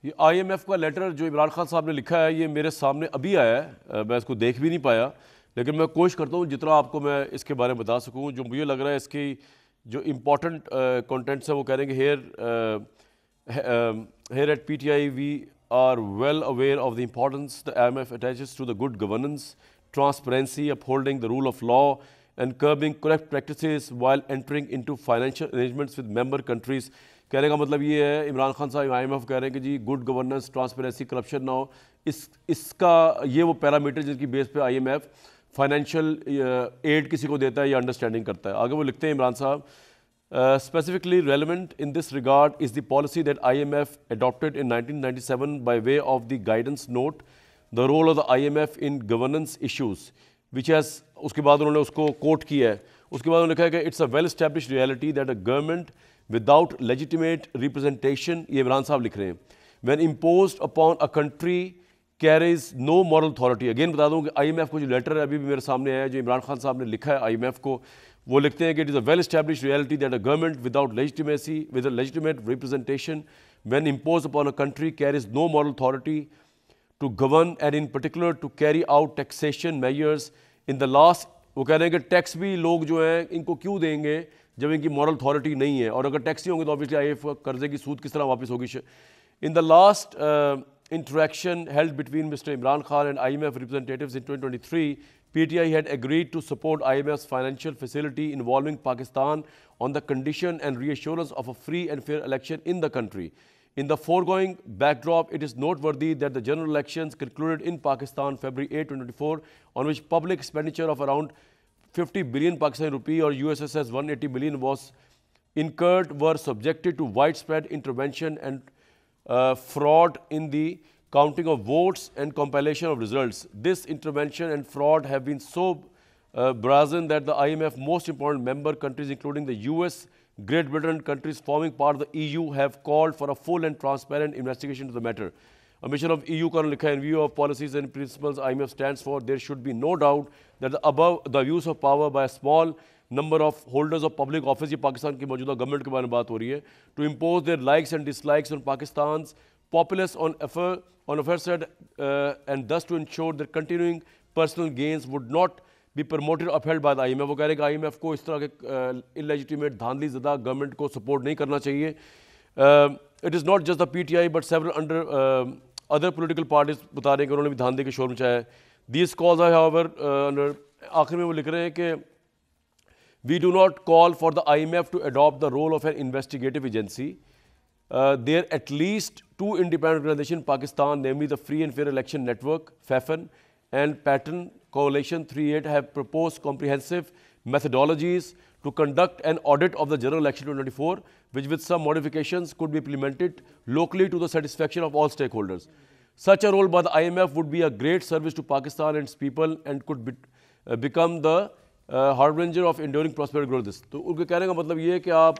ये IMF का letter जो इमरान खान साहब ने लिखा है, ये मेरे सामने अभी आया है। मैं इसको देख भी नहीं पाया, लेकिन मैं कोशिश करता हूँ जितना आपको मैं इसके बारे में बता सकूँ। जो मुझे लग रहा है इसकी जो इम्पोर्टेंट कंटेंट्स है, वो कह रहे हैं कि here at PTI we are well aware of the importance the IMF attaches to the good governance, transparency, upholding the rule of law and curbing corrupt practices while entering into financial arrangements with member countries. कहने का मतलब ये है, इमरान खान साहब IMF कह रहे हैं कि जी गुड गवर्नेंस, ट्रांसपेरेंसी, करप्शन ना हो। इसका ये वो पैरामीटर जिसकी बेस पे IMF फाइनेंशियल एड किसी को देता है या अंडरस्टैंडिंग करता है। आगे वो लिखते हैं इमरान साहब, specifically relevant in this regard is the policy that IMF adopted in 1997 by way of the guidance note, the role of the IMF in governance issues, which has, उसके बाद उन्होंने उसको कोट किया है। उसके बाद उन्होंने लिखा है कि it's a well established reality that a government without legitimate representation, ये इमरान साहब लिख रहे हैं, when imposed upon a country carries no moral authority। Again बता दूं कि IMF को जो लेटर है अभी भी मेरे सामने आया है, जो इमरान खान साहब ने लिखा है IMF को, वो लिखते हैं कि it is a well established reality that a government without legitimacy with a legitimate representation when impose upon a country carries no moral authority to govern and in particular to carry out taxation measures in the last. वो कह रहे हैं कि tax भी लोग जो हैं इनको क्यों देंगे जब इनकी मॉरल अथॉरिटी नहीं है, और अगर टैक्स नहीं होंगे तो ऑब्वियसली IMF कर्जे की सूद किस तरह वापस होगी। इन the last interaction held between Mr. Imran Khan and IMF representatives in 2023, PTI had agreed to support IMF's financial facility involving Pakistan on the condition and reassurance of a free and fair election in the country. In the foregoing backdrop, it is noteworthy that the general elections concluded in Pakistan February 8, 2024, on which public expenditure of around 50 billion Pakistani rupee or USSS 180 billion was incurred, were subjected to widespread intervention and fraud in the counting of votes and compilation of results. This intervention and fraud have been so brazen that the IMF most important member countries, including the US, Great Britain, countries forming part of the EU, have called for a full and transparent investigation into the matter. A mission of EU का लिखा है, in view of policies and principles IMF stands for, there should be no doubt that the abuse of power by a small number of holders of public office, ये पाकिस्तान की मौजूदा government के बारे में बात हो रही है, to impose their likes and dislikes on Pakistan's populace on affairs and thus to ensure that continuing personal gains would not be promoted or upheld by the IMF। वो कह रहे हैं कि IMF को इस तरह के इलेजिटिमेट धांधली ज़दा गवर्नमेंट को सपोर्ट नहीं करना चाहिए। It is not just the PTI but several other political parties बता रहे हैं कि उन्होंने भी धांधली के शोर मचाया है। दीज कॉल्स आर हाउएवर, आखिर में वो लिख रहे हैं कि we do not call for the IMF to adopt the role of an investigative agency. There are at least two independent organizations in Pakistan, namely the Free and Fair Election Network, FAFN, and Pattern Coalition 38, have proposed comprehensive methodologies to conduct an audit of the general election 2024, which with some modifications could be implemented locally to the satisfaction of all stakeholders. Such a role by the IMF would be a great service to Pakistan and its people and could become the harbinger of enduring prosperity growth. तो उनके कहने का मतलब ये है कि आप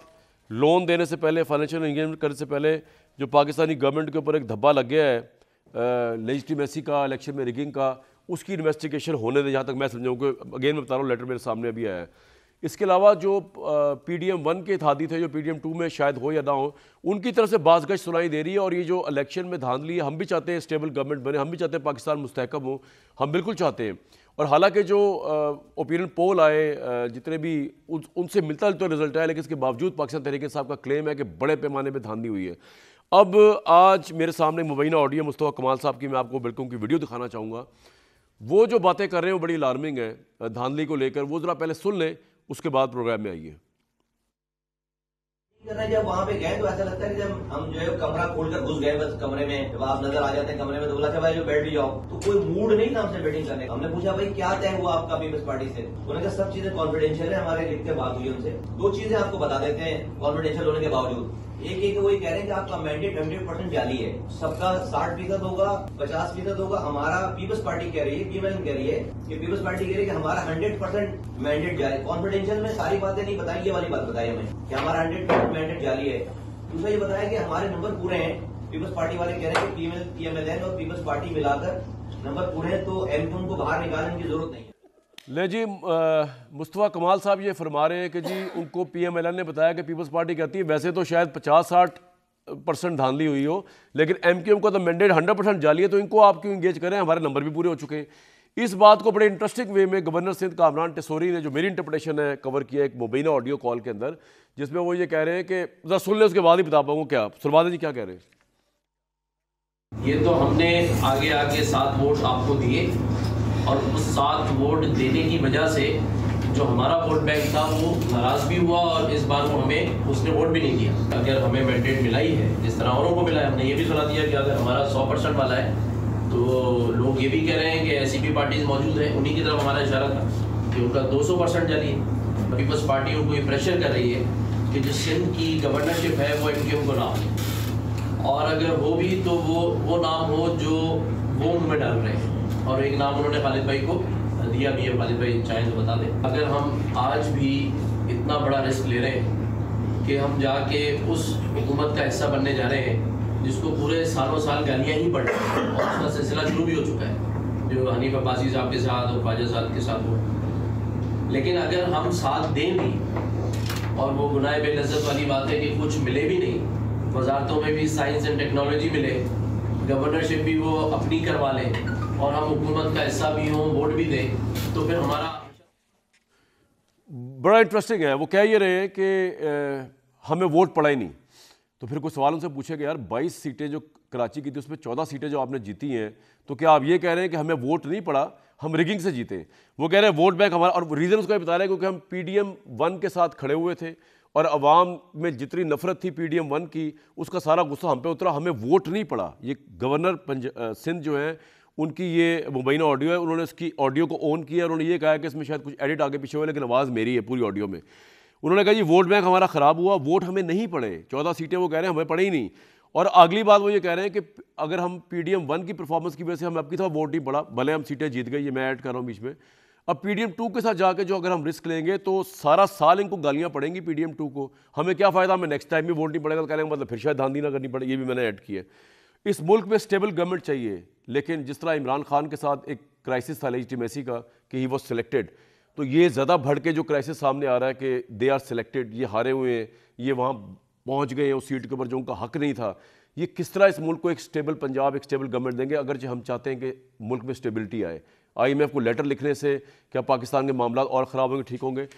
loan देने से पहले, फाइनेंशियल एंगेजमेंट करने से पहले, जो पाकिस्तानी गवर्नमेंट के ऊपर एक धब्बा लग गया है लेजिटिमेसी का, इलेक्शन में रिगिंग का, उसकी इन्वेस्टिगेशन होने दें, जहाँ तक मैं समझाऊँ कि अगेन मैं बता रहा हूँ, लेटर मेरे सामने अभी आया है। इसके अलावा जो PDM 1 के इत्तेहादी थे, जो PDM 2 में शायद हो या ना हो, उनकी तरफ से बाज़गश सुनाई दे रही है। और ये जो इलेक्शन में धांधली है, हम भी चाहते हैं स्टेबल गवर्नमेंट बने, हम भी चाहते हैं पाकिस्तान मुस्तहकम हो, हम बिल्कुल चाहते हैं। और हालांकि जो ओपिनियन पोल आए जितने भी, उनसे मिलता जुलता रिजल्ट आया, लेकिन इसके बावजूद पाकिस्तान तहरीक इंसाफ का क्लेम है कि बड़े पैमाने पर धांधली हुई है। अब आज मेरे सामने मुबैना ऑडियो मुस्तफा कमाल साहब की, मैं आपको बिल्कुल उनकी वीडियो दिखाना चाहूँगा। वो जो बातें कर रहे हैं वो बड़ी अलार्मिंग है धांधली को लेकर, वो ज़रा पहले सुन लें, उसके बाद प्रोग्राम में आइए। जब वहाँ पे गए तो ऐसा लगता है कि जब हम जो है कमरा खोलकर घुस गए बस कमरे में, जब आप नजर आ जाते हैं कमरे में तो बोला था भाई जो बैठ जाओ, तो कोई मूड नहीं था हमसे बैटिंग करने का। हमने पूछा भाई क्या तय हुआ आपका पीपल्स पार्टी से, उन्होंने कहा सब चीजें कॉन्फिडेंशियल है, हमारे लिख के बात हुई उनसे। दो चीजें आपको बता देते हैं कॉन्फिडेंशियल होने के बावजूद। एक वो कह रहे हैं कि आपका मैंडेट 100% जाली है, सबका 60% होगा, 50% होगा। हमारा पीपल्स पार्टी कह रही है, PMLN कह रही है कि पीपल्स पार्टी कह रही है कि हमारा 100% मैंडेट जाली। कॉन्फिडेंशियल में सारी बातें नहीं बताई, ये वाली बात बताई हमें कि हमारा 100% मैंडेट जाली है। दूसरा ये बताया कि हमारे नंबर पूरे हैं, पीपल्स पार्टी वाले कह रहे हैं कि PMLN और पीपल्स पार्टी मिलाकर नंबर पूरे हैं, तो MP को बाहर निकालने की जरूरत नहीं है। ले जी, मुस्तफा कमाल साहब ये फरमा रहे हैं कि जी उनको PMLN ने बताया कि पीपल्स पार्टी कहती है, वैसे तो शायद 50-60 50% धांधली हुई हो, लेकिन MQM का तो मैंडेट 100% जाली है, तो इनको आप क्यों इंगेज करें? हमारे नंबर भी पूरे हो चुके हैं। इस बात को बड़े इंटरेस्टिंग वे में गवर्नर सिंध कामरान टेसोरी ने, जो मेरी इंटरप्रिटेशन है, कवर किया एक मुबैना ऑडियो कॉल के अंदर, जिसमें वो ये कह रहे हैं कि जरा सुन लें, उसके बाद ही बता पाऊंगा क्या। सुरबादे जी क्या कह रहे हैं? ये तो हमने आगे आगे 7 वोट आपको दिए और उस 7 वोट देने की वजह से जो हमारा वोट बैंक था वो नाराज भी हुआ और इस बार वो हमें उसने वोट भी नहीं दिया। अगर हमें मैंडेट मिला ही है जिस तरह औरों को मिला है, हमने ये भी सुना दिया कि अगर हमारा 100% वाला है तो लोग ये भी कह रहे हैं कि ऐसी भी पार्टीज मौजूद हैं, उन्हीं की तरफ हमारा इशारा था कि उनका 200% जाली है। पीपल्स पार्टी उनको ये प्रेशर कर रही है कि जो सिंध की गवर्नरशिप है वो MQM को ना हो, और अगर हो भी तो वो नाम हो जो वो उनमें डाल रहे हैं। और एक नाम उन्होंने खालिद भाई को दिया भी है, खालिद भाई चाहें तो बता दें। अगर हम आज भी इतना बड़ा रिस्क ले रहे हैं कि हम जाके उस हुकूमत का हिस्सा बनने जा रहे हैं जिसको पूरे सालों साल गालियाँ ही पड़ रही हैं और उसका सिलसिला शुरू भी हो चुका है, जो हनीफ अब्बासी साहब के साथ और ख्वाजा साहब के साथ हुआ। लेकिन अगर हम साथ दें भी, और वो गुनाह बेलज़्ज़त वाली बात है कि कुछ मिले भी नहीं, वजारतों में भी साइंस एंड टेक्नोलॉजी मिले, गवर्नरशिप भी वो अपनी करवा लें और हम हुकूमत का हिस्सा भी हों, वोट भी दें, तो फिर हमारा बड़ा इंटरेस्टिंग है। वो कह ये रहे हैं कि हमें वोट पड़ा ही नहीं। तो फिर कुछ सवाल उनसे पूछे कि यार 22 सीटें जो कराची की थी उसमें 14 सीटें जो आपने जीती हैं, तो क्या आप ये कह रहे हैं कि हमें वोट नहीं पड़ा, हम रिगिंग से जीते? वो कह रहे हैं वोट बैंक हमारा, और रीज़न उसका बता रहे हैं क्योंकि हम PDM 1 के साथ खड़े हुए थे और अवाम में जितनी नफरत थी PDM 1 की, उसका सारा गुस्सा हम पे उतरा, हमें वोट नहीं पड़ा। ये गवर्नर सिंध जो है उनकी ये मुबैना ऑडियो है, उन्होंने उसकी ऑडियो को ऑन किया और उन्होंने ये कहा कि इसमें शायद कुछ एडिट आगे पीछे हुआ, लेकिन आवाज़ मेरी है पूरी ऑडियो में। उन्होंने कहा जी वोट बैंक हमारा ख़राब हुआ, वोट हमें नहीं पड़े, 14 सीटें वो कह रहे हैं हमें पड़े ही नहीं। और अगली बात वो ये कह रहे हैं कि अगर हम PDM 1 की परफॉर्मेंस की वजह से हमें अब की तरह वोट नहीं पड़ा, भले हम सीटें जीत गई, ये मैं ऐड कर रहा हूँ बीच में, अब PDM 2 के साथ जाके जो अगर हम रिस्क लेंगे तो सारा साल इनको गालियाँ पड़ेंगी PDM 2 को, हमें क्या फ़ायदा, हमें नेक्स्ट टाइम भी वोट नहीं पड़ेगा, तो कह मतलब फिर शायद धांधली ना करनी पड़े। ये भी मैंने ऐड किया। इस मुल्क में स्टेबल गवर्नमेंट चाहिए, लेकिन जिस तरह इमरान खान के साथ एक क्राइसिस था लेजिटिमेसी का कि ही वॉज सिलेक्टेड, तो ये ज़्यादा बढ़ के जो क्राइसिस सामने आ रहा है कि दे आर सिलेक्टेड, ये हारे हुए हैं, ये वहाँ पहुँच गए हैं उस सीट के ऊपर जो उनका हक नहीं था। ये किस तरह इस मुल्क को एक स्टेबल पंजाब, एक स्टेबल गवर्नमेंट देंगे अगर हम चाहते हैं कि मुल्क में स्टेबिलिटी आए? IMF को लेटर लिखने से क्या पाकिस्तान के मामला और ख़राब होंगे, ठीक होंगे?